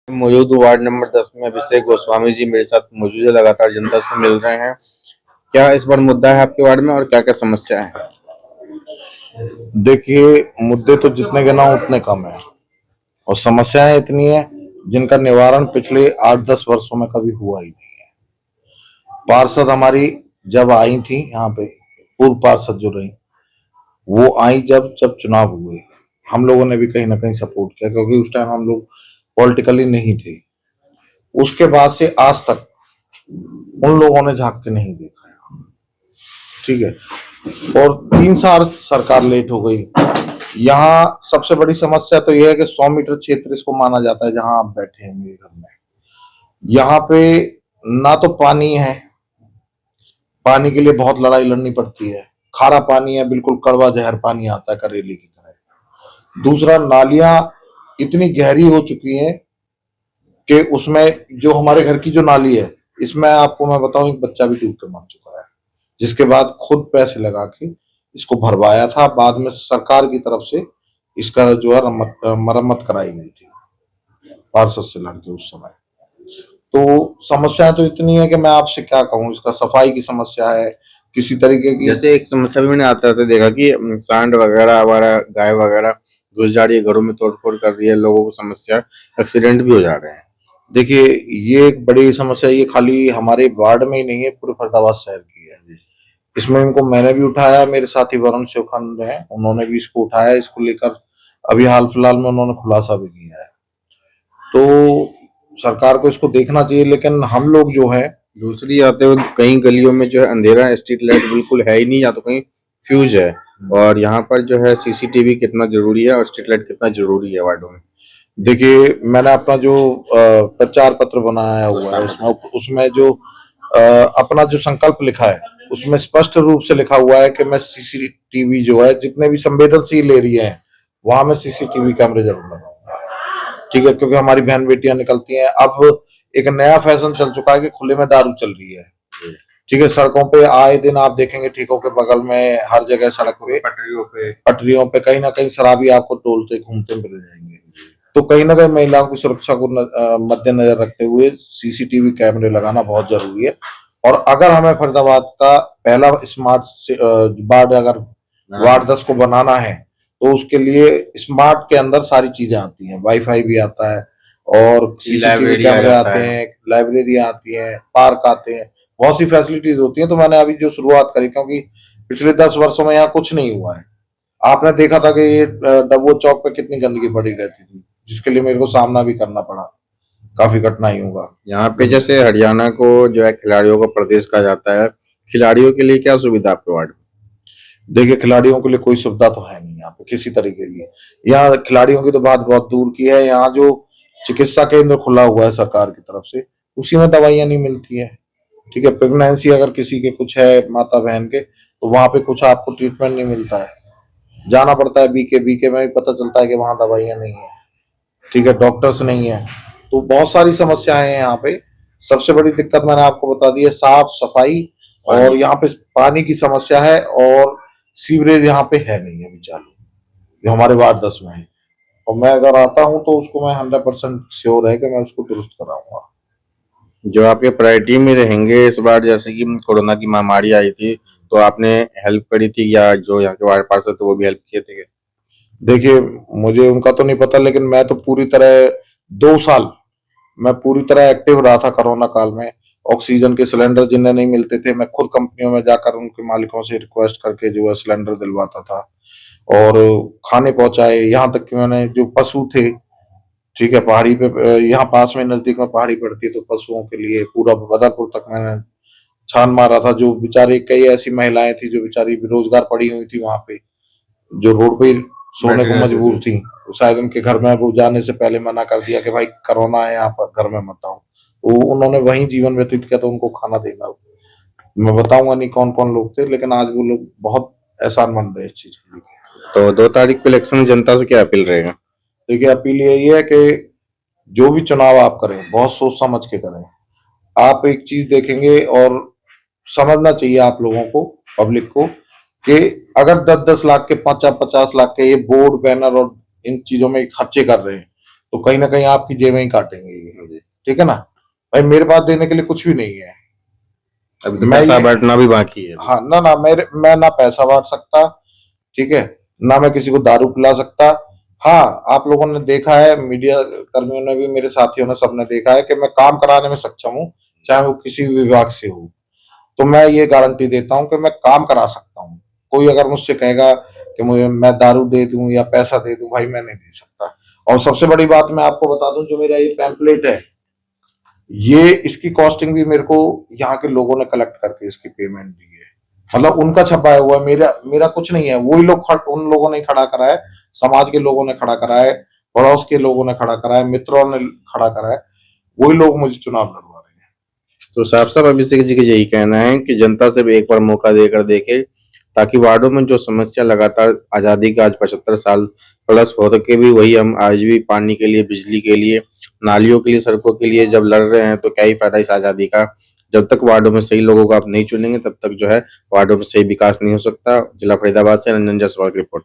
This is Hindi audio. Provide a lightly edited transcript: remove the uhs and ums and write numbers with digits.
मौजूद हूँ वार्ड नंबर 10 में। अभिषेक गोस्वामी जी मेरे साथ मौजूद है, लगातार जनता से मिल रहे हैं। क्या इस बार मुद्दा है आपके वार्ड में और क्या क्या समस्या है? देखिए, मुद्दे तो जितने गिनाऊं उतने कम है और समस्याएं इतनी हैं जिनका निवारण पिछले 8-10 वर्षों में कभी हुआ ही नहीं है। पार्षद हमारी जब आई थी यहाँ पे, पूर्व पार्षद जो रही, वो आई जब जब चुनाव हुए, हम लोगों ने भी कहीं ना कहीं सपोर्ट किया क्योंकि उस टाइम हम लोग पॉलिटिकली नहीं थे। उसके बाद से आज तक उन लोगों ने झांक के नहीं देखा है। ठीक है। और 3 साल सरकार लेट हो गई। यहाँ सबसे बड़ी समस्या तो यह है कि 100 मीटर क्षेत्र इसको माना जाता है जहां आप बैठे हैं मेरे घर में। यहाँ पे ना तो पानी है, पानी के लिए बहुत लड़ाई लड़नी पड़ती है। खारा पानी है, बिल्कुल कड़वा जहर पानी आता है करेले की तरह। दूसरा, नालियां इतनी गहरी हो चुकी हैं कि उसमें जो हमारे घर की जो नाली है, इसमें आपको मैं बताऊं, एक बच्चा भी डूब के मर चुका है, जिसके बाद खुद पैसे लगा के इसको भरवाया था। बाद में सरकार की तरफ से इसका जो है मरम्मत कराई गई थी पार्षद से लड़के उस समय। तो समस्या तो इतनी है कि मैं आपसे क्या कहूँ। इसका सफाई की समस्या है, किसी तरीके की। जैसे एक समस्या भी मैंने आता था देखा कि सांड वगैरह हमारा गाय वगैरह घुस जा रही है, घरों में तोड़फोड़ कर रही है, लोगों को समस्या, एक्सीडेंट भी हो जा रहे हैं। देखिए, ये एक बड़ी समस्या, ये खाली हमारे वार्ड में ही नहीं है, पूरे फरीदाबाद शहर की है। इसमें इनको मैंने भी उठाया, मेरे साथी वरुण शिवखंड हैं, उन्होंने भी इसको उठाया। इसको लेकर अभी हाल फिलहाल में उन्होंने खुलासा भी किया है। तो सरकार को इसको देखना चाहिए, लेकिन हम लोग जो है, दूसरी आते हुए कई गलियों में जो है अंधेरा है, स्ट्रीट लाइट बिल्कुल है ही नहीं, या तो कहीं फ्यूज है। और यहाँ पर जो है सीसीटीवी कितना जरूरी है और स्ट्रीट लाइट कितना जरूरी है वार्डों में? देखिए, मैंने अपना जो प्रचार पत्र बनाया हुआ है, उसमें जो अपना जो संकल्प लिखा है, उसमें स्पष्ट रूप से लिखा हुआ है कि मैं सीसीटीवी जो है जितने भी संवेदनशील एरिया है वहां मैं सीसीटीवी कैमरे जरूर लगाऊंगा। ठीक है, क्योंकि हमारी बहन बेटियां निकलती हैं। अब एक नया फैशन चल चुका है कि खुले में दारू चल रही है। ठीक है, सड़कों पे आए दिन आप देखेंगे, ठीकों के बगल में हर जगह सड़क पे, पटरियों पे कहीं ना कहीं शराबी आपको टोलते घूमते मिल जाएंगे। तो कहीं ना कहीं महिलाओं की सुरक्षा को मद्देनजर रखते हुए सीसीटीवी कैमरे लगाना बहुत जरूरी है। और अगर हमें फरीदाबाद का पहला स्मार्ट वार्ड, अगर वार्ड 10 को बनाना है, तो उसके लिए स्मार्ट के अंदर सारी चीजें आती हैं, वाईफाई भी आता है और सीसीटीवी कैमरे आते हैं, लाइब्रेरी आती है, पार्क आते हैं, बहुत सी फैसिलिटीज होती हैं। तो मैंने अभी जो शुरुआत करी, क्योंकि पिछले 10 वर्षों में यहाँ कुछ नहीं हुआ है। आपने देखा था कि ये डब्बो चौक पे कितनी गंदगी पड़ी रहती थी, जिसके लिए मेरे को सामना भी करना पड़ा, काफी कठिनाइयों का। यहाँ पे जैसे हरियाणा को जो है खिलाड़ियों का प्रदेश कहा जाता है, खिलाड़ियों के लिए क्या सुविधा आपके वार्ड में? देखिए, खिलाड़ियों के लिए कोई सुविधा तो है नहीं यहाँ पे किसी तरीके की। यहाँ खिलाड़ियों की तो बात बहुत दूर की है। यहाँ जो चिकित्सा केंद्र खुला हुआ है सरकार की तरफ से, उसी में दवाइयां नहीं मिलती है। ठीक है, प्रेगनेंसी अगर किसी के कुछ है, माता बहन के, तो वहां पे कुछ आपको ट्रीटमेंट नहीं मिलता है, जाना पड़ता है बीके में भी पता चलता है कि वहां दवाइयां नहीं है। ठीक है, डॉक्टर्स नहीं है। तो बहुत सारी समस्याएं हैं यहाँ पे। सबसे बड़ी दिक्कत मैंने आपको बता दी है, साफ सफाई, और यहाँ पे पानी की समस्या है, और सीवरेज यहाँ पे है नहीं अभी चालू, जो हमारे वार्ड 10 में है। और मैं अगर आता हूँ तो उसको मैं 100% श्योर है कि मैं उसको दुरुस्त कराऊंगा। जो आपके प्रायोरिटी में रहेंगे इस बार, जैसे कि कोरोना की महामारी आई थी, तो आपने हेल्प करी थी या जो यहाँ के वार्ड पार्षद थे वो भी हेल्प किए थे? देखिए, मुझे उनका तो नहीं पता, लेकिन मैं तो पूरी तरह 2 साल मैं पूरी तरह एक्टिव रहा था कोरोना काल में। ऑक्सीजन के सिलेंडर जिन्हें नहीं मिलते थे, मैं खुद कंपनियों में जाकर उनके मालिकों से रिक्वेस्ट करके जो है सिलेंडर दिलवाता था, और खाने पहुंचाए। यहाँ तक कि मैंने जो पशु थे, ठीक है, पहाड़ी पे, यहाँ पास में नजदीक में पहाड़ी पड़ती है, तो पशुओं के लिए पूरा बदरपुर तक मैंने छान मारा था। जो बेचारी, कई ऐसी महिलाएं थी जो बेचारी बेरोजगार पड़ी हुई थी वहां पे, जो रोड पे सोने को मजबूर थी। शायद उनके घर में वो जाने से पहले मना कर दिया कि भाई कोरोना है, आप घर में मत आओ, तो उन्होंने वहीं जीवन व्यतीत किया। तो उनको खाना देना, मैं बताऊंगा नहीं कौन कौन लोग थे, लेकिन आज वो लोग बहुत एहसानमंद है इस चीज के लिए। तो 2 तारीख को इलेक्शन में जनता से क्या अपील रहेगा? देखिए, अपील यही है कि जो भी चुनाव आप करें, बहुत सोच समझ के करें। आप एक चीज देखेंगे, और समझना चाहिए आप लोगों को, पब्लिक को, कि अगर 10-10 लाख के, 50-50 लाख के ये बोर्ड बैनर और इन चीजों में खर्चे कर रहे हैं, तो कहीं ना कहीं आपकी जेबें ही काटेंगे ये। जी। ठीक है ना भाई, मेरे पास देने के लिए कुछ भी नहीं है। अभी तो मैं पैसा ये- बांटना भी बाकी है। हाँ ना ना, मैं ना पैसा बांट सकता, ठीक है, ना मैं किसी को दारू पिला सकता। हाँ, आप लोगों ने देखा है, मीडिया कर्मियों ने भी, मेरे साथियों ने, सबने देखा है कि मैं काम कराने में सक्षम हूँ, चाहे वो किसी भी विभाग से हो। तो मैं ये गारंटी देता हूँ कि मैं काम करा सकता हूँ। कोई अगर मुझसे कहेगा कि मुझे मैं दारू दे दूं या पैसा दे दूं, भाई मैं नहीं दे सकता। और सबसे बड़ी बात मैं आपको बता दूं, जो मेरा ये पैम्पलेट है, ये इसकी कॉस्टिंग भी मेरे को यहाँ के लोगों ने कलेक्ट करके इसकी पेमेंट दी है। मतलब उनका छपाया हुआ है, मेरा मेरा कुछ नहीं है। वही लोग उन लोगों ने खड़ा करा है, समाज के लोगों ने खड़ा करा है, पड़ोस के लोगों ने खड़ा करा है, मित्रों ने खड़ा करा है। वही लोग मुझे चुनाव लड़वा रहे हैं। तो साफ साफ अभिषेक जी का यही कहना है कि जनता से भी एक बार मौका देकर देखे, ताकि वार्डों में जो समस्या लगातार आजादी का आज 75 साल प्लस हो के भी वही हम आज भी पानी के लिए, बिजली के लिए, नालियों के लिए, सड़कों के लिए जब लड़ रहे हैं तो क्या ही फायदा इस आजादी का। जब तक वार्डों में सही लोगों को आप नहीं चुनेंगे तब तक जो है वार्डों में सही विकास नहीं हो सकता। जिला फरीदाबाद से रंजन जायसवाल की रिपोर्ट।